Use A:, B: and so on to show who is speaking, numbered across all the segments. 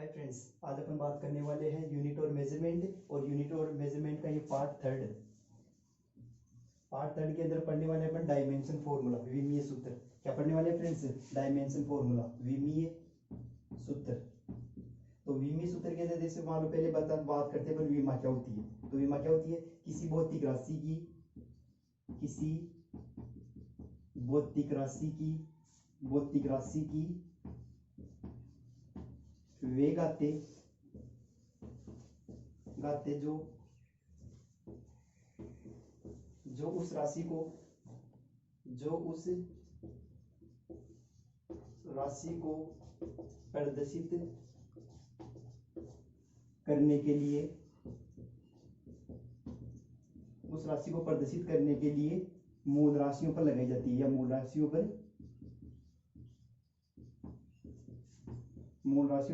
A: Hi friends, आज अपन बात करने वाले हैं यूनिट और मेजरमेंट का ये पार्ट थर्ड के अंदर पढ़ने वाले अपन डायमेंशन फॉर्मूला, विमीय सूत्र। क्या पढ़ने वाले हैं फ्रेंड्स? डायमेंशन फॉर्मूला, विमीय सूत्र। तो विमीय सूत्र के अंदर जैसे मान लो पहले बात करते हैं अपन विमा क्या होती है। तो विमा क्या होती है? किसी भौतिक राशि की वे गाते जो उस राशि को प्रदर्शित करने के लिए मूल राशियों पर लगाई जाती है, या मूल राशियों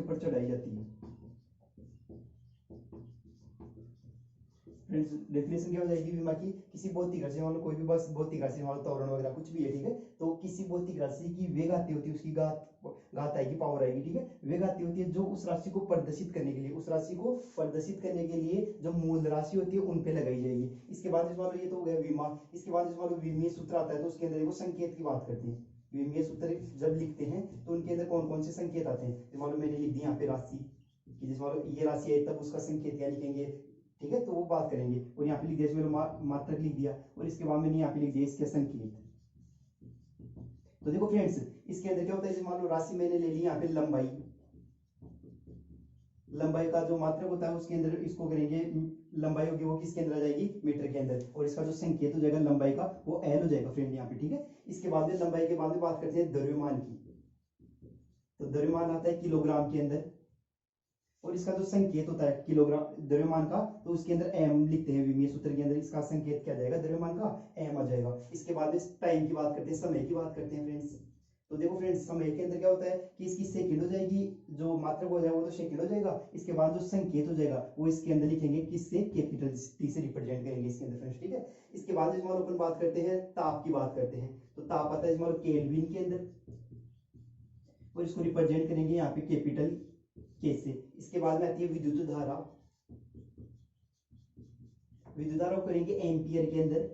A: पर चढ़ाई जाती है। फ्रेंड्स, डेफिनेशन क्या हो जाएगी विमा की? किसी भौतिक राशि, मान लो कोई भी बस भौतिक राशि, मान लो त्वरण वगैरह कुछ भी है, ठीक है। तो किसी भौतिक राशि की वे घाती होती है, उसकी घात आएगी, पावर आएगी, ठीक है। वे घाती होती है जो उस राशि को प्रदर्शित करने के लिए जो मूल राशि होती है उन पे लगाई जाएगी। इसके बाद मान लो ये तो हो गया विमा। इसके बाद मान लो विमीय सूत्र आता है, तो उसके अंदर वो संकेत की बात करते हैं। विमीय सूत्र जब लिखते हैं तो उनके अंदर कौन कौन से संकेत आते हैं? मान लो मैंने लिख दिया यहाँ पे राशि कि जैसे मान लो ये राशि है, तब उसका संकेत क्या लिखेंगे, ठीक है। तो वो बात करेंगे। और यहाँ पे लिख दिया, इसमें मात्रक लिख दिया, और इसके बाद मैंने यहाँ पे लिख दिया इसके संकेत। तो देखो फ्रेंड्स, इसके अंदर क्या होता है, जैसे मान लो राशि मैंने ले ली यहाँ पे लंबाई का जो मात्रक होता है उसके अंदर इसको करेंगे, लंबाई होगी वो किसके अंदर आ जाएगी? मीटर के अंदर। और इसका जो संकेत हो जाएगा लंबाई का, वो एल हो जाएगा फ्रेंड यहाँ पे, ठीक है। इसके बाद में लंबाई के बाद में बात करते हैं द्रव्यमान की। तो द्रव्यमान आता है किलोग्राम के अंदर, और इसका जो संकेत होता है किलोग्राम द्रव्यमान का, तो उसके अंदर एम लिखते हैं विमीय सूत्र के अंदर। इसका संकेत क्या जाएगा? द्रव्यमान का एम आ जाएगा। इसके बाद में टाइम की बात करते हैं, समय की बात करते हैं फ्रेंड्स। तो देखो फ्रेंड्स, समय के अंदर क्या होता है कि इसकी सेकंड हो जाएगी, जो मात्रक हो जाएगा वो तो सेकंड हो जाएगा। इसके बाद जो संकेत हो जाएगा वो इसके अंदर लिखेंगे, किससे? कैपिटल टी से रिप्रेजेंट करेंगे इसके अंदर फ्रेंड्स, ठीक है। इसके बाद मान लो अपन बात करते हैं ताप की बात करते हैं। तो ताप आता है मान लो केल्विन के अंदर, और इसको रिप्रेजेंट करेंगे यहाँ पे कैपिटल के से। इसके बाद में आती है विद्युत धारा को करेंगे एम्पियर के अंदर,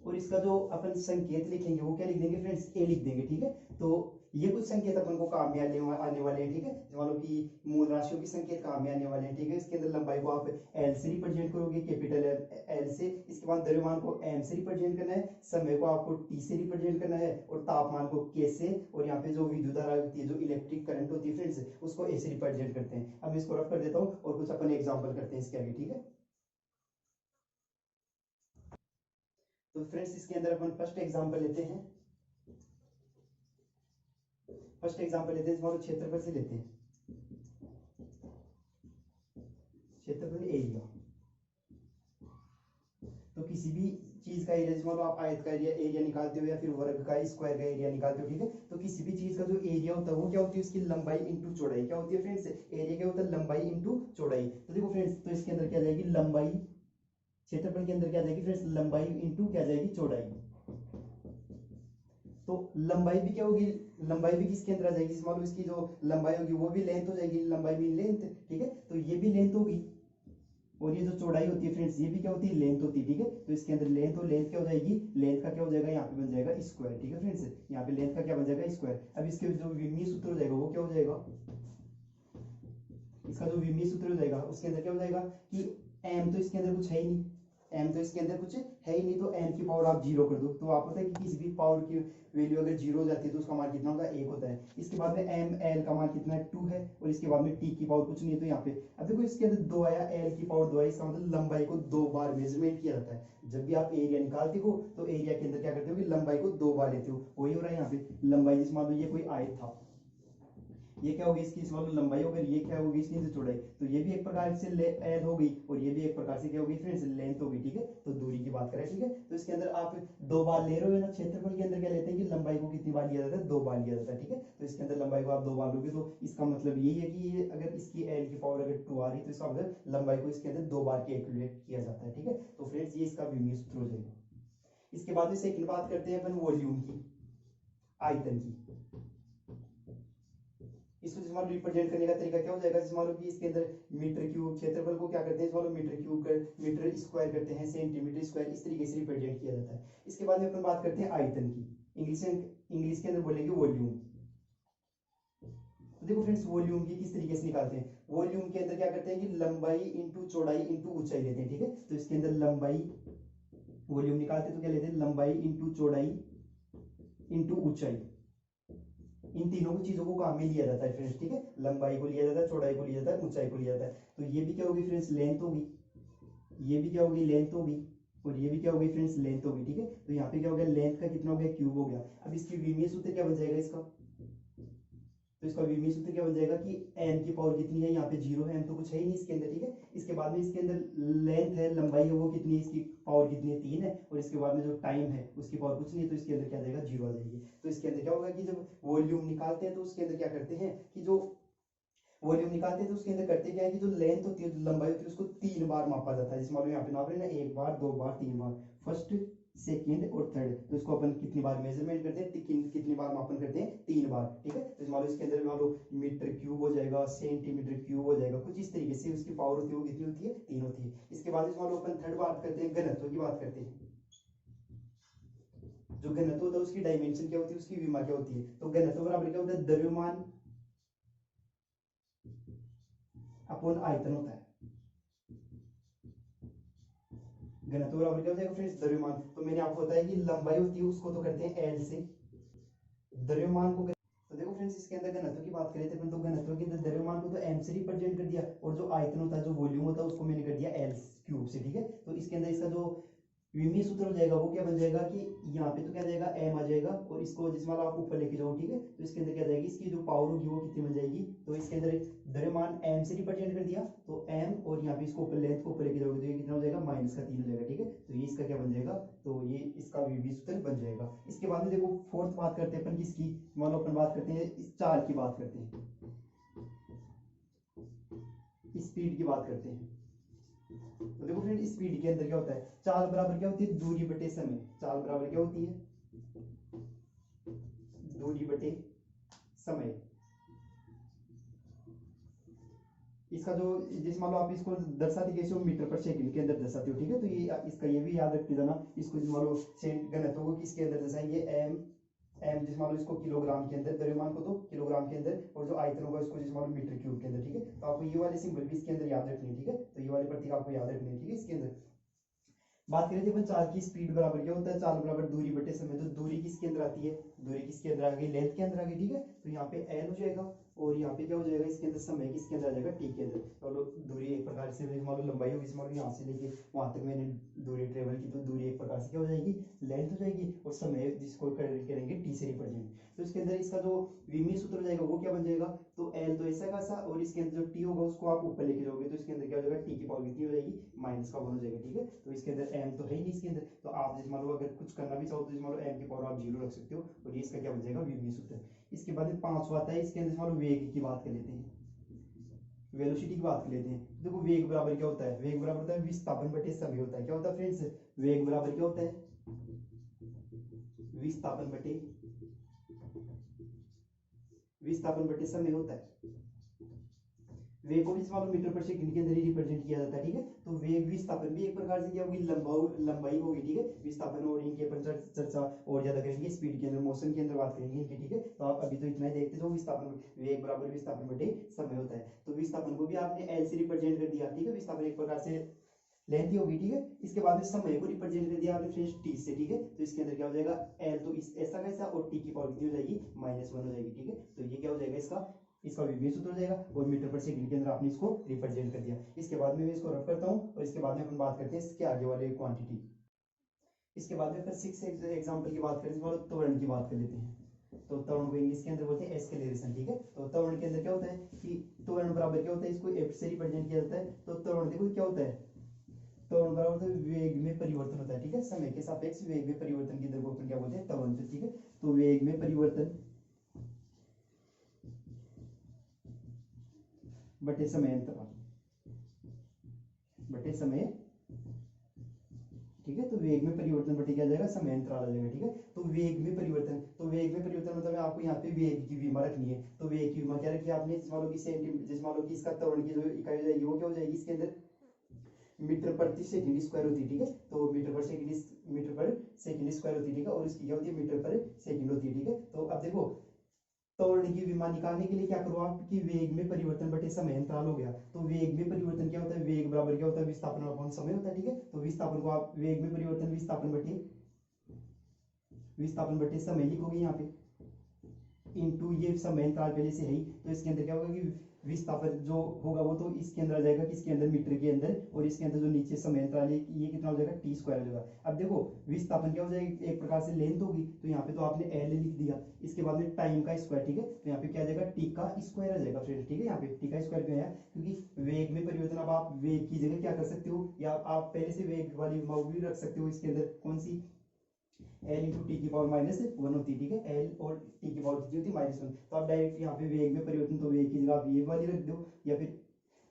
A: और इसका जो अपन संकेत लिखेंगे वो क्या लिख देंगे फ्रेंड्स? ए लिख देंगे, ठीक है। तो ये कुछ संकेत अपन को काम में आने वाले हैं, ठीक है। मान लो कि मूल राशियों के संकेत काम में आने वाले हैं, ठीक है। इसके अंदर लंबाई को आप एल से रिप्रेजेंट करोगे, कैपिटल एल से। इसके बाद द्रव्यमान को एम से रिप्रेजेंट करना है, समय को आपको टी से रिप्रेजेंट करना है, और तापमान को के से। और यहाँ पे जो विद्युत धारा होती है, जो इलेक्ट्रिक करंट होती है फ्रेंड्स, उसको ए से रिप्रेजेंट करते हैं। अब इसको रफ कर देता हूँ और कुछ अपन एग्जाम्पल करते हैं इसके आगे, ठीक है। तो फ्रेंड्स, इसके अंदर अपन फर्स्ट एग्जांपल लेते हैं। मान लो क्षेत्रफल से लेते हैं, क्षेत्रफल एरिया। तो किसी भी चीज का एरिया, मान लो आप आयत का एरिया निकालते हो, या फिर वर्ग का स्क्वायर का एरिया निकालते हो, ठीक है। तो किसी भी चीज का जो एरिया होता है वो क्या होती है? उसकी लंबाई इंटू चौड़ाई। क्या होती है फ्रेंड्स? एरिया क्या होता है? लंबाई इंटू चौड़ाई। तो देखो फ्रेंड्स, तो इसके अंदर क्या जाएगी? लंबाई, क्षेत्रफल के अंदर क्या जाएगी फ्रेंड्स? लंबाई इंटू क्या जाएगी? चौड़ाई। तो लंबाई भी क्या होगी? लंबाई भी किसके अंदर आ जाएगी? मान लो इसकी जो लंबाई होगी वो भी लेंथ हो जाएगी, लंबाई भी लेंथ, ठीक है। तो ये भी लेंथ होगी, और ये जो चौड़ाई होती है फ्रेंड्स, ये भी क्या होती है? लेंथ होती है, ठीक है। तो इसके अंदर लेंथ, और लेंथ क्या हो जाएगी? लेंथ का क्या हो जाएगा? यहाँ पे बन जाएगा स्क्वायर, ठीक है फ्रेंड्स। यहाँ पे लेंथ का क्या बन जाएगा? स्क्वायर। अब इसके जो विमीय सूत्र हो जाएगा वो क्या हो जाएगा? इसका जो विमीय सूत्र हो जाएगा उसके अंदर क्या हो जाएगा कि एम तो इसके अंदर कुछ है ही नहीं, तो एम की पावर आप जीरो कर दो। तो आपको पता है कि किसी भी पावर की वैल्यू अगर जीरो हो जाती है तो उसका मान कितना होता है? 1 होता है। इसके बाद में एम एल का मान कितना है? 2 है, और इसके बाद में टी की पावर कुछ नहीं है। तो यहाँ पे अब देखो इसके अंदर 2 आया, एल की पावर 2 आया, इसका मतलब लंबाई को 2 बार मेजरमेंट किया जाता है। जब भी आप एरिया निकालते हो तो एरिया के अंदर क्या करते हो कि लंबाई को 2 बार लेते हो। वही हो रहा है यहाँ पे। लंबाई जिस मान लो ये कोई आयत था, ये क्या होगी? इसकी मान लो लंबाई हो गई, ये क्या होगी? इसकी चौड़ाई। तो ये भी एक प्रकार से एल हो गई, और ये भी एक प्रकार से क्या होगी फ्रेंड्स? लेंथ होगी, ठीक है। तो दूरी की बात करें, ठीक है। तो इसके अंदर आप 2 बार ले रहे हो ना। क्षेत्रफल के अंदर क्या लेते हैं कि लंबाई को कितनी बार लिया जाता है? 2 बार लिया जाता है, ठीक है। तो इसके अंदर लंबाई को आप 2 बार लोगे, तो इसका मतलब यही है कि ये अगर इसकी एल की पावर अगर 2 आ रही, तो इसका मतलब लंबाई को इसके अंदर 2 बार कैलकुलेट किया जाता है, ठीक है। तो फ्रेंड्स, ये इसका विमीय सूत्र हो जाएगा। इसके बाद में सेकंड बात करते हैं अपन वॉल्यूम की, आयतन की। इसको जैसे मान लो रिप्रेजेंट करने का तरीका क्या हो जाएगा, जैसे मान लो कि इसके अंदर मीटर क्यूब क्षेत्रफल को क्या करते हैं, जैसे मान लो मीटर क्यूब कर मीटर स्क्वायर करते हैं, सेंटीमीटर स्क्वायर, इस तरीके से रिप्रेजेंट किया जाता है। इसके बाद में अपन बात करते हैं आयतन की, इंग्लिश के अंदर बोलेंगे वॉल्यूम। तो देखो फ्रेंड्स वॉल्यूम की किस तरीके से निकालते हैं, वॉल्यूम के अंदर क्या करते हैं कि लंबाई इंटू चौड़ाई इंटू ऊंचाई लेते हैं, ठीक है। तो इसके अंदर लंबाई वॉल्यूम निकालते हैं तो क्या लेते हैं, लंबाई इंटू चौड़ाई इंटू ऊंचाई, इन तीनों को चीजों को काम में लिया जाता है फ्रेंड्स, ठीक है। लंबाई को लिया जाता है, चौड़ाई को लिया जाता है, ऊंचाई को लिया जाता है। तो ये भी क्या होगी फ्रेंड्स, लेंथ होगी, ये भी क्या होगी, लेंथ होगी, और ये भी क्या होगी फ्रेंड्स, लेंथ होगी, ठीक है। तो यहाँ पे क्या हो गया, लेंथ का कितना हो गया, क्यूब हो गया। अब इसकी विमीय सूत्र क्या बन जाएगा इसका, तो इसका विमीय सूत्र क्या बन जाएगा कि m की पावर कितनी है, यहाँ पे 0 है, m तो कुछ है ही नहीं इसके अंदर, ठीक है। इसके बाद में इसके अंदर लेंथ है, लंबाई है, वो कितनी है, इसकी पावर कितनी है, 3 है, और इसके बाद में जो टाइम है उसकी पावर कुछ नहीं है, तो इसके अंदर क्या आ जाएगा, 0 आ जाएगी। तो इसके अंदर क्या होगा कि जब वॉल्यूम निकालते हैं तो उसके अंदर क्या करते हैं कि जो वॉल्यूम निकालते हैं तो उसके अंदर करते क्या है कि जो लेंथ होती है, जो लंबाई होती है, उसको 3 बार मापा जाता है। जिस मान लो यहाँ पे नाप रहे हैं ना, 1 बार 2 बार 3 बार, फर्स्ट सेकंड और थर्ड, तो इसको अपन कितनी बार मेजरमेंट करते हैं, कितनी बार मापन करते हैं, 3 बार, ठीक है। तो मान लो इसके अंदर मान लो मीटर क्यूब हो जाएगा, सेंटीमीटर क्यूब हो जाएगा, कुछ इस तरीके से उसकी पावर होती है, वो कितनी होती है, 3 होती है। इसके बाद मान लो अपन थर्ड बात करते हैं, घनत्व की बात करते हैं। जो घनत्व होता है उसकी डायमेंशन क्या होती है, उसकी विमा क्या होती है, तो घनत्व बराबर क्या होता है, द्रव्यमान अपॉन आयतन होता है। घनत्व बराबर क्या हो जाएगा फ्रेंड्स, द्रव्यमान। तो मैंने आपको बताया कि लंबाई होती है उसको तो करते हैं एल से, द्रव्यमान को तो देखो फ्रेंड्स इसके अंदर घनत्व की बात करें थे, तो घनत्व के अंदर द्रव्यमान को तो m से रिप्रेजेंट कर दिया, और जो आयतन होता है, जो वॉल्यूम होता है, उसको मैंने कर दिया l क्यूब से, ठीक है। तो इसके अंदर इसका जो विमीय सूत्र हो जाएगा वो क्या बन जाएगा कि यहाँ पे तो क्या जाएगा, m आ जाएगा, और इसको जिस मान आप ऊपर लेके जाओ, ठीक है। तो इसके अंदर क्या जाएगी, इसकी जो पावर होगी वो कितनी बन जाएगी, तो इसके अंदर द्रव्यमान m से रिप्रेजेंट कर दिया, तो m, और यहाँ पे इसको ऊपर लेंथ को ऊपर लेके जाओगे तो ये कितना हो जाएगा, -3 हो जाएगा, ठीक है। तो ये इसका क्या बन जाएगा, तो ये इसका विमीय सूत्र बन जाएगा। इसके बाद में देखो फोर्थ बात करते हैं अपन किसकी, मान लो अपन बात करते हैं इस चाल की बात करते हैं, स्पीड की बात करते हैं। तो देखो फ्रेंड स्पीड के अंदर क्या होता है, चाल बराबर क्या होती है, दूरी बटे समय। चाल बराबर क्या होती है, दूरी बटे समय। इसका जो जिस मान लो आप इसको दर्शाते कैसे हो, मीटर पर सेकंड के अंदर दर्शाते हो, ठीक है। तो ये इसका ये भी याद रखते जाना, इसको जिस मान लो घनत्व को किसके अंदर दर्शाएंगे, एम जिस मान लो इसको किलोग्राम के अंदर, द्रव्यमान को तो किलोग्राम के अंदर, और जो आयतन होगा इसको जिस मान लो मीटर क्यूब के अंदर, ठीक है। तो आपको ये वाले सिंबल भी इसके अंदर याद रखने हैं, ठीक है। तो ये वाले प्रतीक आपको याद रखने हैं, ठीक है। इसके अंदर बात करें थे अपन चाल की, स्पीड बराबर क्या होता है, चाल बराबर दूरी बटे समय। तो दूरी किसके अंदर आती है, दूरी किसके अंदर आ गई, लेंथ के अंदर आ गई, ठीक है। तो यहाँ पे एल हो जाएगा, और यहाँ पे क्या हो जाएगा, इसके अंदर समय किसके अंदर आ जाएगा, टी के अंदर। तो दूरी एक प्रकार से मान लो लंबाई होगी, मान लो यहाँ से लेके वहां तक मैंने दूरी ट्रेवल की, तो दूरी एक प्रकार से क्या हो जाएगी, लेंथ हो जाएगी, और समय जिसको करेंगे टी से रिप्रेजेंट। तो इसके अंदर इसका जो विमीय सूत्र हो जाएगा वो क्या बन जाएगा, तो एल तो ऐसा का, और इसके अंदर जो टी होगा उसको आप ऊपर लेके जाओगे, तो इसके अंदर क्या हो जाएगा, टी की पावर कितनी हो जाएगी, -1 हो जाएगा, ठीक है। तो इसके अंदर m तो है ही नहीं इसके अंदर, तो आप जिस मान लो अगर कुछ करना भी चाहो तो मान लो m की पावर आप 0 रख सकते हो, और ये इसका क्या बन जाएगा, विमीय सूत्र। इसके बाद में पांचवा आता है, इसके अंदर मान लो वेग की बात कर लेते हैं, वेलोसिटी की बात कर लेते हैं। देखो वेग बराबर क्या होता है, वेग बराबर होता है विस्थापन बटे समय होता है। क्या होता है फ्रेंड्स, वेग बराबर क्या होता है, विस्थापन बटे समय होता है। वेग को भी मान लो मीटर पर सेकंड के अंदर ही रिप्रेजेंट किया जाता है, ठीक है। तो वेग विस्थापन भी एक प्रकार से क्या होगी, लंबाई होगी, ठीक है। विस्थापन और इनकी अपन चर्चा और ज्यादा करेंगे स्पीड के अंदर, मोशन के अंदर बात करेंगे इनकी, ठीक है। तो आप अभी तो इतना ही देखते जाओ, विस्थापन वेग बराबर विस्थापन बटे समय होता है। तो विस्थापन को भी आपने एल से रिप्रेजेंट कर दिया, ठीक है। विस्थापन एक प्रकार से लेंथ ही होगी, ठीक है। इसके बाद में समय को रिप्रेजेंट कर दिया आपने फ्रेंड्स टी से, ठीक है। तो इसके अंदर क्या हो जाएगा, एल तो इस ऐसा कैसा, और टी की पावर कितनी हो जाएगी, -1 हो जाएगी, ठीक है। तो ये क्या हो जाएगा, इसका विमीय सूत्र हो जाएगा, और मीटर पर सेकंड के अंदर आपने इसको रिप्रेजेंट कर दिया। इसके बाद में मैं इसको रफ करता हूँ, और इसके बाद में अपन बात करते हैं इसके आगे वाले क्वांटिटी। इसके बाद में फिर 6 एग्जांपल की बात करें, तो त्वरण की बात कर लेते हैं। तो त्वरण को इंग्लिश के अंदर बोलते हैं एस्केलेरेशन, ठीक है। तो त्वरण के अंदर क्या होता है कि त्वरण बराबर क्या होता है, इसको एफ से रिप्रेजेंट किया जाता है। तो त्वरण देखो क्या होता है, त्वरण बराबर होता है वेग में परिवर्तन होता है, ठीक है। समय के सापेक्ष वेग में परिवर्तन की दर को अपन क्या बोलते हैं, त्वरण, ठीक है। तो वेग में परिवर्तन बटे समय अंतराल, बटे समय ठीक है। तो वेग में परिवर्तन बटे क्या जाएगा, समय अंतराल आ जाएगा। ठीक है, तो वेग में परिवर्तन, तो वेग में परिवर्तन मतलब आपको यहाँ पे वेग की विमा रखनी है। तो वेग की विमा क्या रखी है आपने, जिस मान लो कि जिस मान लो कि इसका त्वरण की जो इकाई हो जाएगी वो क्या हो जाएगी इसके अंदर, मीटर प्रति सेकंड स्क्वायर होती है। ठीक है, तो मीटर पर सेकंड स्क्वायर होती है। ठीक है, और इसकी क्या होती है, मीटर पर सेकंड होती है। ठीक है, तो अब देखो त्वरण की विमा निकालने के लिए क्या करो आप कि वेग में परिवर्तन बटे समय अंतराल हो गया। तो वेग में परिवर्तन क्या होता है, वेग बराबर क्या होता है, विस्थापन अपॉन समय होता है। ठीक है, तो विस्थापन को आप वेग में परिवर्तन विस्थापन बटे समय लिखोगे यहाँ पे, इनटू ये समय अंतराल पहले से है ही, तो इसके अंदर क्या होगा कि विस्थापन जो होगा वो तो इसके अंदर आ जाएगा, किसके अंदर, मीटर के अंदर, और इसके अंदर जो नीचे समय अंतराल है ये कितना हो जाएगा, टी स्क्वायर हो जाएगा। अब देखो विस्थापन क्या हो जाएगा, एक प्रकार से लेंथ होगी, तो यहाँ पे तो आपने एल लिख दिया, इसके बाद में टाइम का स्क्वायर। ठीक है, तो यहाँ पे क्या आ जाएगा, टी का स्क्वायर आ जाएगा फ्रेंड्स। ठीक है, यहाँ पे टी का स्क्वायर क्यों है, क्योंकि वेग में परिवर्तन, अब आप वेग की जगह क्या कर सकते हो, या आप पहले से वेग वाली भी रख सकते हो इसके अंदर, कौन सी, एल इंटू टी की पावर -1 होती है। ठीक है, एल और टी की पावर कितनी होती है, -1। तो आप डायरेक्ट यहाँ पे वेग में परिवर्तन, तो वेग की जगह आप ये वाली रख दो, या फिर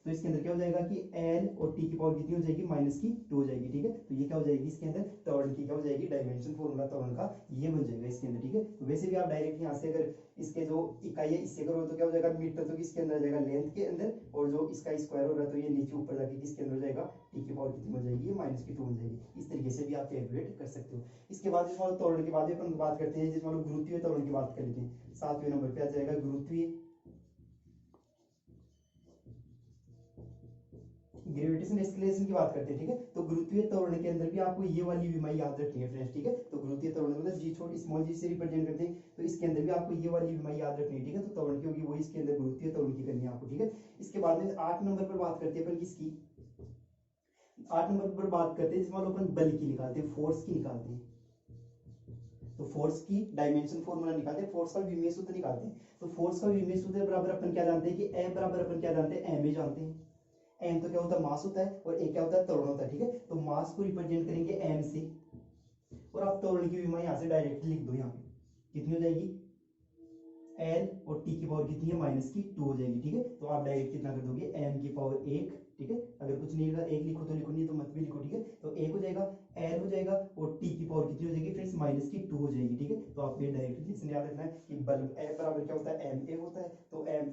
A: तो इसके अंदर क्या हो जाएगा कि एल और टी की पावर कितनी हो जाएगी, -2 हो जाएगी। ठीक है, तो ये क्या हो जाएगी इसके अंदर, त्वरण की क्या हो जाएगी, डायमेंशन फॉर्मूला त्वरण का ये बन जाएगा इसके अंदर। ठीक है, तो वैसे भी आप डायरेक्ट यहाँ से अगर इसके जो इकाई है इससे करो तो क्या हो जाएगा, मीटर तो किसके अंदर आ जाएगा, लेंथ के अंदर, और जो इसका स्क्वायर हो रहा है तो ये नीचे ऊपर जाके किसके अंदर हो जाएगा, टी की पावर कितनी हो जाएगी, ये -2 हो जाएगी। इस तरीके से भी आप कैलकुलेट कर सकते हो। इसके बाद जिस मान त्वरण के बाद अपन बात करते हैं, जिस मान लो गुरुत्वीय त्वरण की बात कर लेते हैं, 7वें नंबर पे आ जाएगा गुरुत्वीय ग्रेविटेशन एक्सीलरेशन की बात करते हैं। ठीक है, तो गुरुत्वीय त्वरण के अंदर भी आपको ये वाली विमा याद रखनी है फ्रेंड्स। ठीक है, तो गुरुत्वीय त्वरण मतलब जी छोटी स्मॉल जी से रिप्रेजेंट करते हैं, तो इसके अंदर भी आपको ये वाली विमा याद रखनी है। ठीक है, तो त्वरण की होगी वो इसके अंदर गुरुत्वीय त्वरण की करनी है आपको। ठीक है, इसके बाद में 8 नंबर पर बात करते हैं अपन किसकी, 8 नंबर पर बात करते हैं जिसमें अपन बल की निकालते हैं, फोर्स की निकालते हैं। तो फोर्स की डायमेंशन फॉर्मूला निकालते हैं, फोर्स का विमीय सूत्र निकालते हैं। तो फोर्स का विमीय सूत्र बराबर अपन क्या जानते हैं कि ए बराबर अपन क्या जानते हैं, एम ए जानते हैं। एम तो क्या होता है, मास होता है, और ए क्या होता है, त्वरण होता है। ठीक है, तो मास को रिप्रेजेंट करेंगे एम से, और आप त्वरण की विमा यहाँ से डायरेक्ट लिख दो, यहाँ पे कितनी हो जाएगी, एल और टी की पावर कितनी है, -2 हो जाएगी। ठीक है, तो आप डायरेक्ट कितना कर दोगे, एम की पावर 1। ठीक है, अगर कुछ नहीं लिखा, 1 लिखो तो लिखो, नहीं तो मत भी लिखो। ठीक है, तो 1 हो जाएगा, एल हो जाएगा, और टी की पावर कितनी हो जाएगी फ्रेंड्स, -2 हो जाएगी। ठीक है, तो आपको ये डायरेक्ट लेसन याद रखना है कि बल ए बराबर क्या होता है, एम ए होता है। तो एम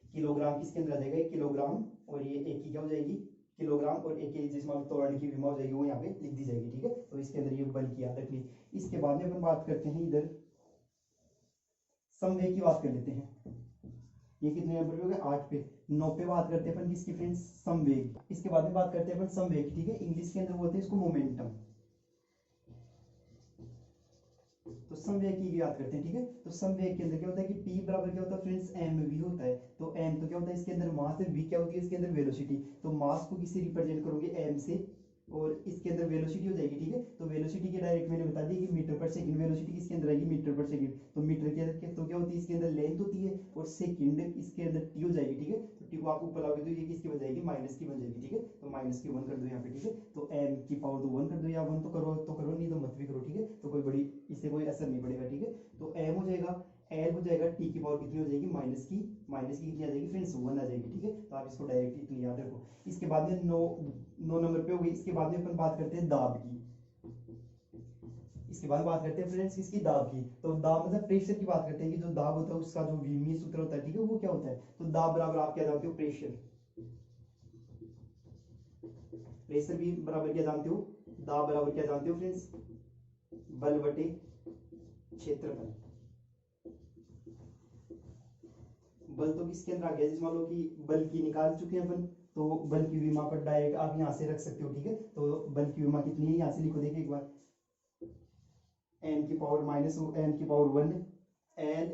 A: किलोग्राम किसके अंदर आ जाएगा, 1 किलोग्राम, और ये एक की क्या हो जाएगी, किलोग्राम, और एक जिसमें त्वरण की विमा हो जाएगी वो यहाँ पे लिख दी जाएगी। ठीक है, तो इसके अंदर ये बल की याद रखनी। इसके बाद में अपन बात करते हैं इधर संवेग की बात कर लेते हैं। ये कितने नंबर पे हो गया, 8 पे। 9 पे बात करते हैं अपन किसकी फ्रेंड्स, संवेग। इसके बाद में बात करते हैं अपन संवेग। ठीक है, इंग्लिश के अंदर बोलते हैं इसको मोमेंटम। तो संवेग की याद करते हैं। ठीक है, तो संवेग के अंदर क्या होता है कि P बराबर क्या होता है फ्रेंड्स, एम वी होता है। तो एम तो क्या होता है इसके अंदर मास है, वी क्या होती है इसके अंदर वेलोसिटी। तो मास को किससे रिप्रेजेंट करोगे, एम से, और इसके अंदर वेलोसिटी हो जाएगी। ठीक है, तो वेलोसिटी के डायरेक्ट मैंने बता दी कि मीटर पर सेकंड, वेलोसिटी किसके अंदर आएगी, मीटर पर सेकंड। तो मीटर के अंदर तो क्या होती है इसके अंदर लेंथ होती है, और सेकंड इसके अंदर टी हो जाएगी। ठीक है, तो टी को आप ऊपर लाओगे तो ये किसकी बन जाएगी, माइनस की बन जाएगी। ठीक है, तो -1 कर दो यहाँ पे। ठीक है, तो एम की पावर तो 1 कर दो, या 1 तो करो नहीं तो मत भी करो। ठीक है, तो कोई बड़ी इससे कोई असर नहीं पड़ेगा। ठीक है, तो एम हो जाएगा, एल हो जाएगा, टी की पावर कितनी हो जाएगी, माइनस की कितनी आ जाएगी फ्रेंड्स, 1 आ जाएगी। ठीक है, तो आप इसको डायरेक्ट इतनी याद रखो। इसके बाद में 9 नंबर पे हो गई। इसके बाद में अपन बात करते हैं दाब की। इसके बाद बात करते हैं फ्रेंड्स किसकी, दाब की। तो दाब मतलब प्रेशर की बात करते हैं कि जो दाब होता है उसका जो विमीय सूत्र होता है। ठीक है, वो क्या होता है, तो दाब बराबर आप क्या जानते हो, प्रेशर। प्रेशर भी बराबर क्या जानते हो, दाब बराबर क्या जानते हो फ्रेंड्स, बल बटे क्षेत्रफल। बल तो किसके अंदर आ गया, जिस मान लो कि बल की निकाल चुके हैं अपन, तो बल की विमा पर डायरेक्ट आप यहाँ से रख सकते हो। ठीक है, तो बल की विमा कितनी है, यहाँ से लिखो, देखिए एक बार, एम की पावर एम की पावर 1, एल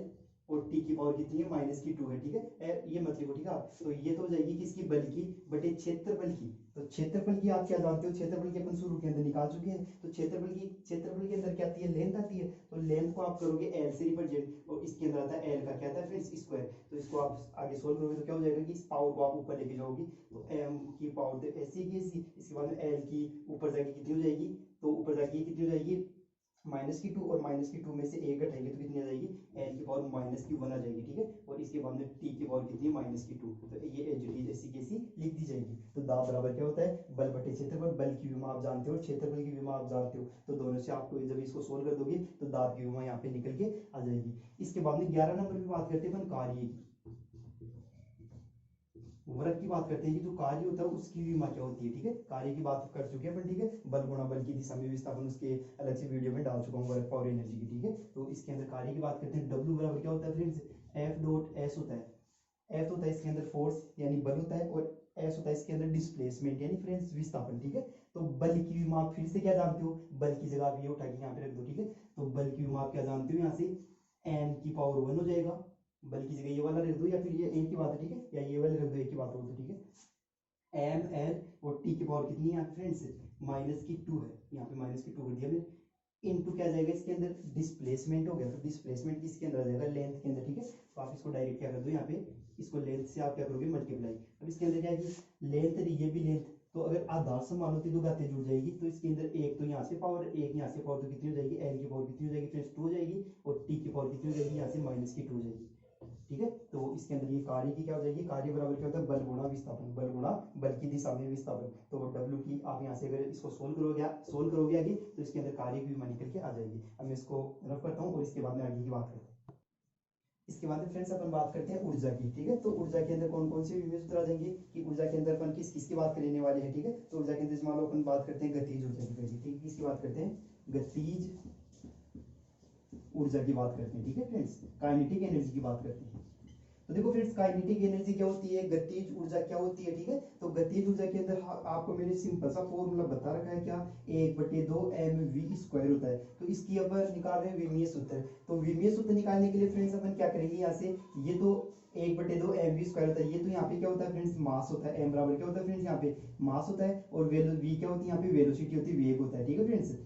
A: और टी की पावर कितनी है, -2 है। ठीक है, ये मत लिखो। ठीक है, तो ये तो हो जाएगी किसकी, बल की बटे क्षेत्रफल की। तो क्षेत्रफल की आप क्या जानते हो, क्षेत्रफल की अपन शुरू के अंदर निकाल चुके हैं। तो क्षेत्रफल के अंदर क्या आती है, लेंथ आती है। तो लेंथ को आप करोगे एल से रिप्रेजेंट, और इसके अंदर आता है एल का क्या आता है फ्रेंड्स, स्क्वायर। तो इसको आप आगे सोल्व करोगे तो क्या हो जाएगा कि इस पावर को आप ऊपर लेके जाओगे, तो एम की पावर ऐसी की ऐसी, इसके बाद में एल की ऊपर जाके कितनी हो जाएगी, तो ऊपर जाके कितनी हो जाएगी, -2 और -2 में से एक घटाएंगे तो कितनी आ जाएगी, n की पावर -1 आ जाएगी, ठीक है। और इसके बाद में t की पावर कितनी है, -2, तो ये एज इट इज ऐसी कैसी लिख दी जाएगी। तो दाब बराबर क्या होता है, बल बटे क्षेत्रफल। बल की विमा आप जानते हो, क्षेत्रफल की विमा आप जानते हो, तो दोनों से आपको जब इसको सोल्व कर दोगे तो दाब की विमा यहाँ पे निकल के आ जाएगी। इसके बाद में 11 नंबर की बात करते हैं अपन कार्य की, वर्क की बात करते हैं कि जो कार्य होता है उसकी विमा क्या होती है, ठीक है। कार्य की बात कर चुके हैं अपन, ठीक है। बल गुणा बल की दिशा में विस्थापन उसके अलग से वीडियो में डाल चुका हूँ, वर्क पावर एनर्जी की, ठीक है। तो इसके अंदर कार्य की बात करते हैं, डब्ल्यू बराबर क्या होता है फ्रेंड्स, एफ डॉट एस होता है। एफ होता है इसके अंदर फोर्स यानी बल होता है, और एस होता है इसके अंदर डिस्प्लेसमेंट यानी फ्रेंड्स विस्थापन, ठीक है। तो बल की विमा आप फिर से क्या जानते हो, बल की जगह आप ये उठा के यहाँ पे रख दो, ठीक है। तो बल की विमा आप क्या जानते हो, यहाँ से एन की पावर 1 हो जाएगा, बल की जगह ये वाला रख दो, या फिर ये एक की बात है, ठीक है, या ये वाले रख दो, एक की बात हो तो, ठीक है। एम एल और टी की पावर कितनी है यहाँ पे फ्रेंड्स, -2 है, यहाँ पे -2 कर दिया मैंने। इनटू क्या जाएगा इसके अंदर, डिस्प्लेसमेंट हो गया, तो डिस्प्लेसमेंट किसके अंदर आ जाएगा, लेंथ के अंदर, ठीक है। तो आप इसको डायरेक्ट क्या कर दो, यहाँ पे इसको लेंथ से आप क्या करोगे, मल्टीप्लाई। अब इसके अंदर क्या है, लेंथ ये भी लेंथ, तो अगर आधार समान होती तो गाते जुड़ जाएगी, तो इसके अंदर एक तो यहाँ से पावर, एक यहाँ से पावर, तो कितनी हो जाएगी, एन की पावर कितनी हो जाएगी फ्रेंड्स, 2 हो जाएगी, और टी की पावर कितनी हो जाएगी, यहाँ से -2 हो जाएगी, ठीक है। तो इसके अंदर ये कार्य की क्या हो जाएगी, कार्य बराबर क्या होता है, बल गुणा विस्थापन, बल गुणा बल की दिशा में विस्थापन। तो डब्ल्यू की आप यहाँ से अगर इसको सोल्व करोगे आगे, तो इसके अंदर कार्य की विमा निकल के आ जाएगी। अब मैं इसको रफ करता हूँ और इसके बाद में आगे की बात करते हैं। इसके बाद में फ्रेंड्स अपन बात करते हैं ऊर्जा की, ठीक है। तो ऊर्जा के अंदर कौन कौन से विभिन्न सूत्र आ जाएंगे, कि ऊर्जा के अंदर अपन किस किसकी बात करने वाले हैं, ठीक है। तो ऊर्जा के अंदर मान लो अपन बात करते हैं गतिज ऊर्जा की, ठीक है, किसकी बात करते हैं, गतिज ऊर्जा की बात करते हैं, ठीक है फ्रेंड्स, काइनेटिक एनर्जी की बात करते हैं। तो देखो फ्रेंड्स, काइनेटिक एनर्जी क्या होती है, गतिज ऊर्जा क्या होती है, ठीक है। तो गतिज ऊर्जा के अंदर आपको मैंने सिंपल सा फॉर्मूला बता रखा है, क्या, 1/2 mv² होता है। तो इसकी अब निकाल रहे हैं विमीय सूत्र। तो विमीय सूत्र निकालने के लिए फ्रेंड्स अपन क्या करेंगे, यहाँ से ये तो 1/2 mv² होता है, ये तो यहाँ पे क्या होता है फ्रेंड्स, मास होता है। m बराबर क्या होता है फ्रेंड्स, यहाँ पे मास होता है, और v क्या होती है, यहाँ पे वेलोसिटी होती है, वेग होता है, ठीक है फ्रेंड्स।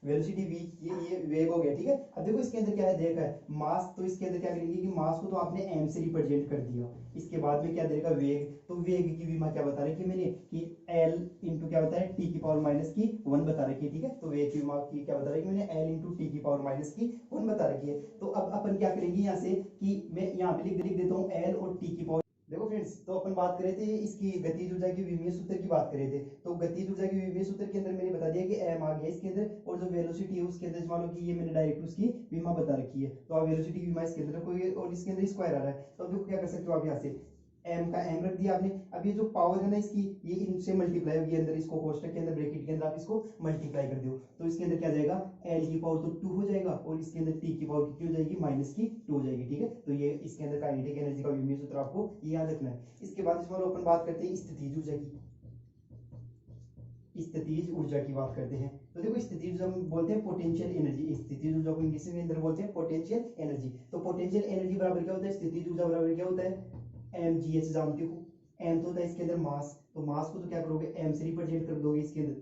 A: वेलोसिटी v, ये वेग हो गया, ठीक है। अब देखो इसके अंदर क्या है, देखा है मास, तो इसके अंदर क्या करेंगे कि मास को तो आपने m से रिप्रेजेंट कर दिया, इसके बाद में क्या देगा, वेग। तो वेग की विमा क्या बता रखी है मैंने, कि l इंटू क्या बता है, t की पावर -1 बता रखी है, ठीक है। तो वेग की विमा की क्या बता रखी है मैंने, l इंटू t की पावर -1 बता रखी है। तो अब अपन क्या करेंगे यहाँ से, कि मैं यहाँ पे लिख देता हूँ l और t की पावर। देखो फ्रेंड्स, तो अपन बात कर रहे थे इसकी गतिज ऊर्जा की विमीय सूत्र की बात कर रहे थे। तो गतिज ऊर्जा की विमीय सूत्र के अंदर मैंने बता दिया कि m आ गया इसके अंदर, और जो वेलोसिटी है उसके अंदर मान लो कि ये मैंने डायरेक्ट उसकी विमा बता रखी है, तो आप वेलोसिटी की विमा इसके अंदर रखोगे, और इसके अंदर स्क्वायर आ रहा है, तो देखो क्या कर सकते हो आप, यहाँ से m का m रख दिया आपने। अब ये जो पावर है ना इसकी, ये इनसे मल्टीप्लाई होगी, अंदर इसको कोष्टक के अंदर ब्रैकेट के अंदर आप इसको मल्टीप्लाई कर दो, तो इसके अंदर क्या जाएगा, l की पावर तो 2 हो जाएगा, और इसके अंदर t की पावर कितनी हो जाएगी, -2 हो जाएगी, ठीक है। तो ये इसके अंदर काइनेटिक एनर्जी का विमीय सूत्र आपको याद रखना है। इसके बाद इसमें अपन बात करते हैं स्थितिज ऊर्जा की, स्थितिज ऊर्जा की बात करते हैं। तो देखो स्थितिज ऊर्जा में बोलते हैं पोटेंशियल एनर्जी, स्थितिज ऊर्जा को इंग्लिश में अंदर बोलते हैं पोटेंशियल एनर्जी। तो पोटेंशियल एनर्जी बराबर क्या होता है, स्थितिज ऊर्जा बराबर क्या होता है, mgh जानते हो, m तो होता है इसके अंदर मास, तो मास को तो क्या करोगे, m से रिप्रेजेंट कर दोगे इसके अंदर।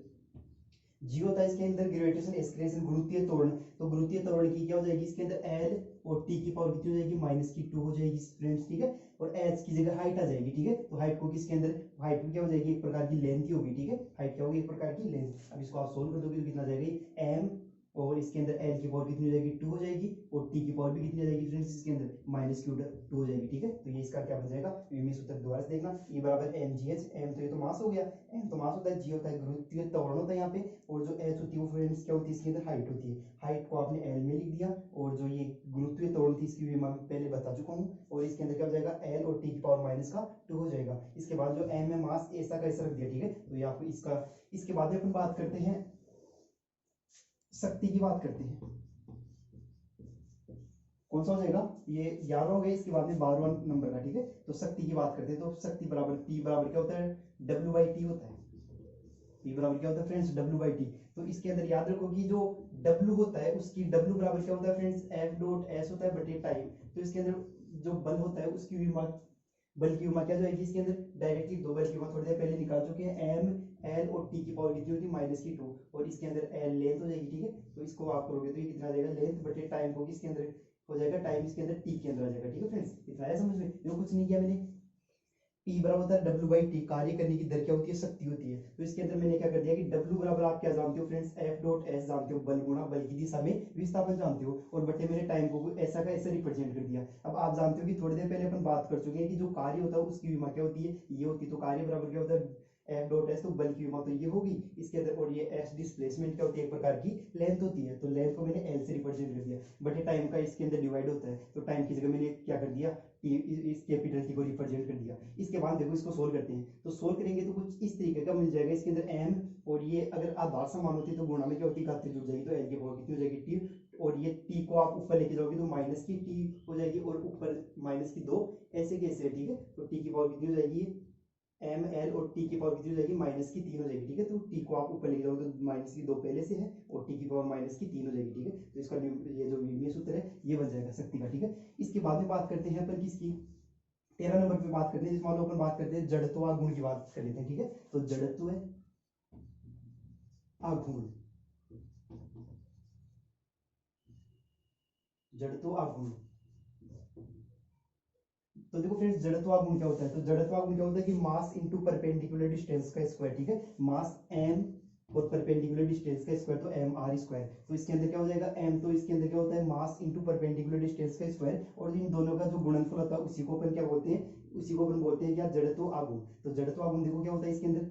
A: g होता है इसके अंदर ग्रेविटेशन एक्सलेरेशन, गुरुत्वीय त्वरण, तो गुरुत्वीय त्वरण की क्या हो जाएगी इसके अंदर l, और t की पावर कितनी हो जाएगी, -2 हो जाएगी फ्रेंड्स, ठीक है। और h की जगह हाइट आ जाएगी, ठीक है। तो हाइट को किसके अंदर, हाइट क्या हो जाएगी, एक प्रकार की लेंथ ही होगी, ठीक है। हाइट क्या होगी, एक प्रकार की लेंथ। अब इसको आप सोल्व कर दोगे तो कितना आ जाएगी, m, और इसके अंदर l की पावर कितनी हो जाएगी, 2 हो जाएगी, और t की पावर भी कितनी आ जाएगी फ्रेंड्स, इसके अंदर -2 हो जाएगी, ठीक है। तो ये इसका क्या बन जाएगा, विमीय सूत्र दोबारा से देखना, E बराबर mgh, m तो ये तो मास हो गया, m तो मास होता है, g होता है गुरुत्वीय त्वरण होता है यहाँ पे, और जो h होती है वो फ्रेंड्स क्या होती है, इसके अंदर हाइट होती है। हाइट को आपने l में लिख दिया, और जो ये गुरुत्वीय त्वरण थी इसकी विमा पहले बता चुका हूँ, और इसके अंदर क्या हो जाएगा, l और t की पावर -2 हो जाएगा। इसके बाद जो m है मास ऐसा का ऐसा रख दिया, ठीक है। तो ये आपको इसका, इसके बाद में अपन बात करते हैं शक्ति की बात करते हैं, कौन सा हो जाएगा, ये 11 हो गया, इसके बाद में 12वां नंबर का, ठीक है। तो शक्ति की बात करते हैं, तो शक्ति बराबर P बराबर क्या होता है, W/T होता है। P बराबर क्या होता है फ्रेंड्स, W/T। तो इसके अंदर याद रखो कि जो W होता है उसकी W बराबर क्या होता है फ्रेंड्स, F डॉट S होता है बटे टाइम। तो इसके अंदर जो बल होता है उसकी विमा, बल की विमा क्या जाएगी इसके अंदर, डायरेक्टली दो बल की विमा थोड़ी देर पहले निकाल चुके हैं, m, l और t की पावर कितनी होती है, -2, और इसके अंदर l लेंथ हो जाएगी, ठीक है। तो इसको आप करोगे तो ये कितना आ जाएगा, लेंथ बटे टाइम को किसके अंदर हो जाएगा, टाइम इसके अंदर t के अंदर आ जाएगा, ठीक है फ्रेंड्स। इतना है समझ में, जो कुछ नहीं किया मैंने। P बराबर होता है W बाई टी, कार्य करने की दर क्या होती है, शक्ति होती है। तो इसके अंदर मैंने क्या कर दिया कि W बराबर आप क्या जानते हो फ्रेंड्स, F डॉट S जानते हो, बल गुणा बल की दिशा में विस्थापन जानते हो, और बटे मैंने टाइम को ऐसा का ऐसा रिप्रेजेंट कर दिया। अब आप जानते हो कि थोड़ी देर पहले अपन बात कर चुके हैं कि जो कार्य होता है उसकी विमा क्या होती है, ये होती है। तो कार्य बराबर क्या होता है, F डॉट S, तो बल की विमा तो ये होगी इसके अंदर, और ये S डिस्प्लेसमेंट क्या होती है, एक प्रकार की लेंथ होती है। तो लेंथ को मैंने L से रिप्रेजेंट कर दिया, बटे टाइम का इसके अंदर डिवाइड होता है, तो टाइम की जगह मैंने क्या कर दिया, इस कैपिटल टी को रिप्रेजेंट कर दिया। इसके बाद देखो इसको सोल्व करते हैं, तो सोल्व करेंगे तो कुछ इस तरीके का मिल जाएगा। इसके अंदर m, और ये अगर आधार समान होती है तो गुणा में क्या होती है, घात जुड़ जाएगी, तो l की पावर कितनी हो जाएगी, t, और ये t को आप ऊपर लेके जाओगे तो माइनस की t हो जाएगी, और ऊपर माइनस की 2, ऐसे कैसे, ठीक है। तो t की पावर कितनी हो जाएगी, एम एल, और टी की पावर कितनी हो जाएगी, माइनस की 3 हो जाएगी, ठीक है। तो टी को आप ऊपर लेके जाओगे तो माइनस की 2 पहले से है, और टी की पावर माइनस की 3 हो जाएगी, ठीक है। तो इसका ये जो विमीय सूत्र है ये बन जाएगा शक्ति का, ठीक है। इसके बाद में बात करते हैं अपन किसकी, 13 नंबर पे बात करते हैं, जिसमें अपन बात करते हैं जड़त्व आघूर्ण की बात कर लेते हैं, ठीक है। तो जड़त्व आघूर्ण, जड़त्व आघूर्ण, तो देखो फ्रेंड्स जड़त्व आघूर्ण क्या होता है, तो जड़त्व आघूर्ण क्या होता है कि मास इनटू परपेंडिकुलर डिस्टेंस का स्क्वायर, ठीक है। मास m और परपेंडिकुलर डिस्टेंस का स्क्वायर, तो एम आर स्क्वायर। तो इसके अंदर क्या हो जाएगा m, तो इसके अंदर क्या होता है मास इनटू परपेंडिकुलर डिस्टेंस का स्क्वायर, और इन दोनों का जो गुणनफल होता है उसी को अपन क्या बोलते हैं, उसी को अपन बोलते हैं क्या, जड़त्व आघूर्ण। तो जड़त्व आघूर्ण देखो क्या होता है इसके अंदर,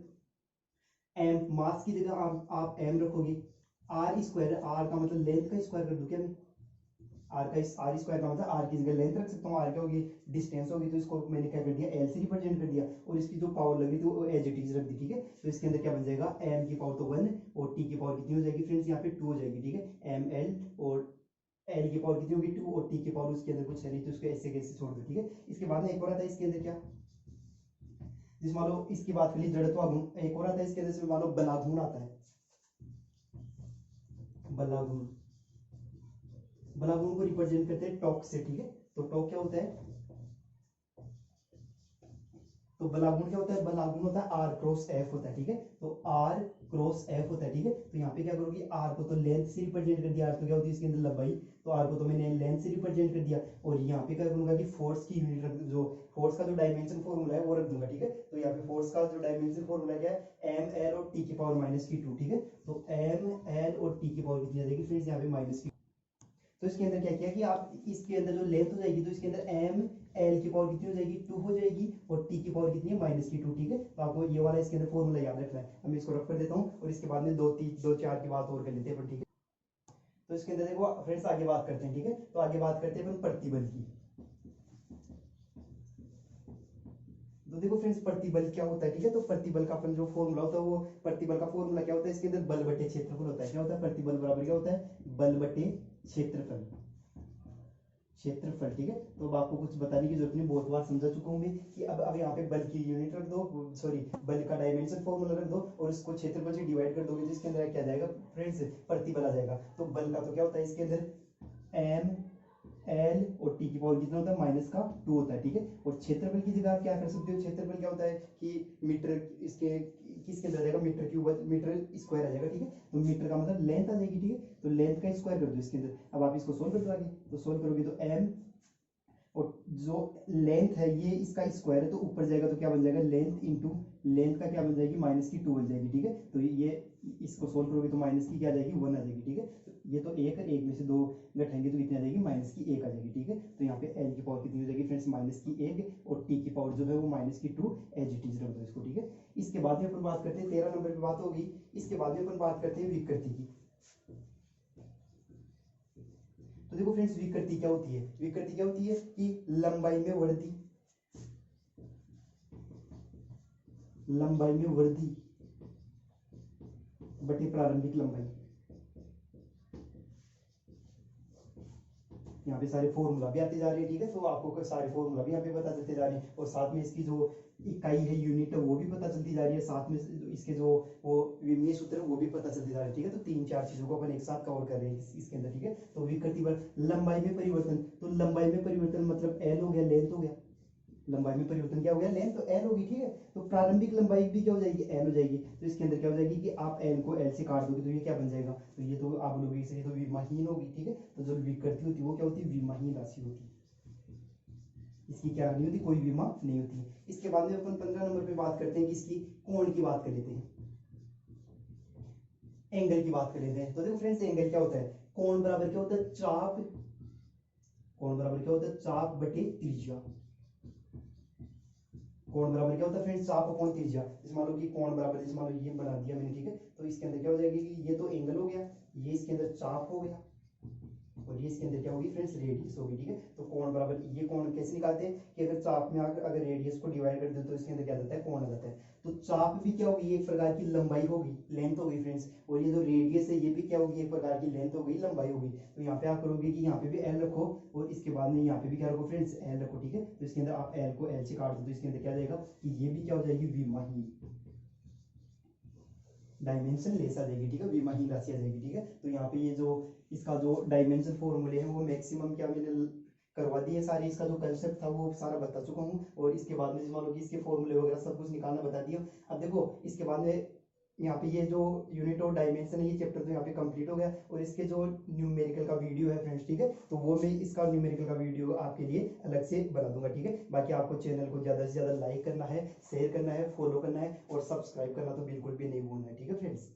A: m मास की जगह आप m रखोगे, r स्क्वायर, r का मतलब लेंथ का स्क्वायर कर दूं क्या मैं, आर स्क्वायर का मतलब आर की जगह लेंथ रख सकता हूँ, आर क्या होगी, डिस्टेंस होगी, तो इसको मैंने क्या कर दिया, एल से रिप्रेजेंट कर दिया, और इसकी जो पावर लग रही थी वो एज इट इज रख दी, ठीक है। तो इसके अंदर क्या बन जाएगा, एम की पावर तो 1, और टी की पावर कितनी हो जाएगी फ्रेंड्स, यहाँ पे 2 हो जाएगी, ठीक है। एम एल, और एल की पावर कितनी होगी 2, और टी की पावर उसके अंदर कुछ है नहीं, तो इसको ऐसे कैसे छोड़ दो, ठीक है। इसके बाद में एक और आता है इसके अंदर क्या, जिस मान लो इसकी बात करिए जड़त्व आघूर्ण, एक और आता है इसके अंदर, मान लो बलाघूर्ण आता है, बलाघूर्ण, बलाघूर्ण को रिप्रेजेंट करते हैं टॉक से, ठीक है। तो टॉक क्या होता है, तो बलाघूर्ण क्या होता है, बलाघूर्ण होता है आर क्रॉस एफ होता है, ठीक है। तो आर क्रॉस एफ होता है, ठीक है। तो यहाँ पे क्या करोगे, आर को तो लेंथ से रिप्रेजेंट कर दिया, आर तो क्या होती है इसके अंदर लंबाई, तो आर को तो मैंने लेंथ से रिप्रेजेंट कर दिया, और यहाँ पे क्या करूंगा कि फोर्स की यूनिट रख, जो फोर्स का जो डायमेंशन फॉर्मूला है वो रख दूंगा, ठीक है। तो यहाँ पे फोर्स का जो डायमेंशन फॉर्मूला क्या है, एम एल और टी की पावर माइनस की 2, ठीक है। तो एम एल और टी की पावर कितनी आ जाएगी फ्रेंड्स, यहाँ पे माइनस की। तो इसके अंदर क्या किया कि आप इसके अंदर जो लेंथ हो जाएगी, तो इसके अंदर एम एल की पावर कितनी हो जाएगी, 2 हो जाएगी, और टी की पावर कितनी है, माइनस की 2, ठीक है। तो आपको ये वाला इसके अंदर फॉर्मूला याद रखना है। अब मैं इसको रख कर देता हूँ, और इसके बाद में 2 4 की बात और कर लेते हैं, ठीक है। तो इसके अंदर देखो फ्रेंड्स आगे बात करते हैं, ठीक है। तो आगे बात करते हैं अपन प्रतिबल की। तो देखो फ्रेंड्स प्रतिबल क्या होता है, ठीक है। तो प्रतिबल का अपन जो फॉर्मूला होता है, वो प्रतिबल का फॉर्मूला क्या होता है, इसके अंदर बल बटे क्षेत्रफल होता है। क्या होता है, प्रतिबल बराबर क्या होता है, बल बटे क्षेत्रफल, क्षेत्रफल, ठीक है। तो अब आपको कुछ बताने की जरूरत नहीं, बहुत बार समझा चुका हूं मैं कि अब यहाँ पे बल की यूनिट रख दो, सॉरी बल का डायमेंशन फॉर्मूला रख दो, और इसको क्षेत्रफल से डिवाइड कर दोगे, तो इसके अंदर क्या जाएगा फ्रेंड्स, प्रतिबल आ जाएगा। तो बल का तो क्या होता है इसके अंदर एम एल और टी की पावर कितना होता है, माइनस का 2 होता है, ठीक है। और क्षेत्रफल की जगह आप क्या कर सकते हो, क्षेत्रफल क्या होता है कि मीटर, इसके किसके अंदर आ जाएगा, मीटर क्यूब, मीटर स्क्वायर आ जाएगा, ठीक है। तो मीटर का मतलब लेंथ आ जाएगी, ठीक है। तो लेंथ का स्क्वायर कर दो इसके अंदर। अब आप इसको सोल्व कर दो आगे, तो सोल्व करोगे तो एम, और जो लेंथ है ये इसका स्क्वायर है, तो ऊपर जाएगा तो क्या बन जाएगा, लेंथ इंटू लेंथ का क्या बन जाएगी, माइनस की 2 बन जाएगी, ठीक है। तो ये इसको सोल्व करोगे तो माइनस की क्या आ जाएगी, 1 आ जाएगी, ठीक है। तो ये तो एक है, एक में से 2 घटाएंगे तो कितनी आ जाएगी, माइनस की 1 आ जाएगी, ठीक है। तो यहाँ पे एल की पावर कितनी हो जाएगी फ्रेंड्स, माइनस की 1, और टी की पावर जो है वो माइनस की 2, एज इट इज रख दो इसको, ठीक है। इसके बाद में अपन बात करते हैं, 13 नंबर पे बात होगी। इसके बाद में अपन बात करते हैं विकृति की। तो देखो फ्रेंड्स विकृति क्या होती है, विकृति क्या होती है कि लंबाई में वृद्धि, लंबाई में वृद्धि बटे प्रारंभिक लंबाई। यहाँ पे सारे फॉर्मूला भी आते जा रहे हैं, ठीक है। तो आपको सारे फॉर्मूला भी यहाँ पे पता चलते जा रहे हैं, और साथ में इसकी जो इकाई है, यूनिट है, वो भी पता चलती जा रही है, साथ में इसके जो वो विमीय सूत्र है वो भी पता चलते जा रहे हैं, ठीक है। तो 3 4 चीजों को अपन एक साथ कवर कर रहे हैं इसके अंदर, ठीक है। तो विकृति बल, लंबाई में परिवर्तन, तो लंबाई में परिवर्तन मतलब एल हो गया, लेंथ हो गया, लंबाई में परिवर्तन क्या हो गया, लेंथ, तो एल होगी, ठीक है। तो प्रारंभिक लंबाई भी क्या हो जाएगी, एल हो जाएगी। तो इसके अंदर क्या हो जाएगी कि आप एल को एल से काट दोगे तो ये क्या बन जाएगा, तो ये तो आप बोलोगे ये तो विमाहीन होगी, ठीक है। तो जो विकृति होती है वो क्या होती है, विमाहीन राशि होती है, इसकी क्या नहीं होती, कोई विमा नहीं होती। इसके बाद में अपन 15 नंबर पे बात करते हैं कि इसकी कोण की बात कर लेते हैं, एंगल की बात कर लेते हैं। तो देखो फ्रेंड्स, एंगल क्या होता है, कोण बराबर क्या होता है, चाप, कोण बराबर क्या होता है, चाप बटे त्रिज्या। कोण बराबर क्या होता है फ्रेंड्स, चाप अपॉन त्रिज्या। जैसे मान लो कि कोण बराबर, जैसे मान लो ये बना दिया मैंने, ठीक है, तो इसके अंदर क्या हो जाएगी कि ये तो एंगल हो गया, ये इसके अंदर चाप हो गया, और ये इसके अंदर क्या होगी फ्रेंड्स, रेडियस होगी, ठीक है। तो कोण बराबर, ये कोण कैसे निकालते हैं कि अगर चाप में अगर रेडियस को डिवाइड कर दे तो इसके अंदर क्या जाता है, कोण आ जाता है। तो चाप भी क्या होगी, एक प्रकार की लंबाई होगी, लेंथ होगी फ्रेंड्स, और ये जो रेडियस है ये भी क्या होगी, एक प्रकार की लेंथ होगी, लंबाई होगी। तो यहाँ पे आप करोगे कि यहाँ पे भी एल रखो, और इसके बाद में यहाँ पे भी क्या रखो फ्रेंड्स, एल रखो, ठीक है। तो इसके अंदर आप एल को एल से काट दो तो इसके अंदर क्या जाएगा कि ये भी क्या हो जाएगी, विमाहीन डायमेंशन लेस आ जाएगी, ठीक है, विमाहीन राशि आ जाएगी, ठीक है। तो यहाँ पे ये जो इसका जो डायमेंशन फॉर्मूले हैं वो मैक्सिमम क्या मैंने करवा दिए सारे, इसका जो कंसेप्ट था वो सारा बता चुका हूँ, और इसके बाद में मान लो कि इसके फॉर्मूले वगैरह सब कुछ निकालना बता दिया। अब देखो इसके बाद में यहाँ पे ये जो यूनिट ऑफ डायमेंशन है ये चैप्टर तो यहाँ पे कंप्लीट हो गया, और इसके जो न्यूमेरिकल का वीडियो है फ्रेंड्स, ठीक है, तो वो मैं इसका न्यूमेरिकल का वीडियो आपके लिए अलग से बना दूंगा, ठीक है। बाकी आपको चैनल को ज्यादा से ज्यादा लाइक करना है, शेयर करना है, फॉलो करना है, और सब्सक्राइब करना तो बिल्कुल भी नहीं भूलना है, ठीक है फ्रेंड्स।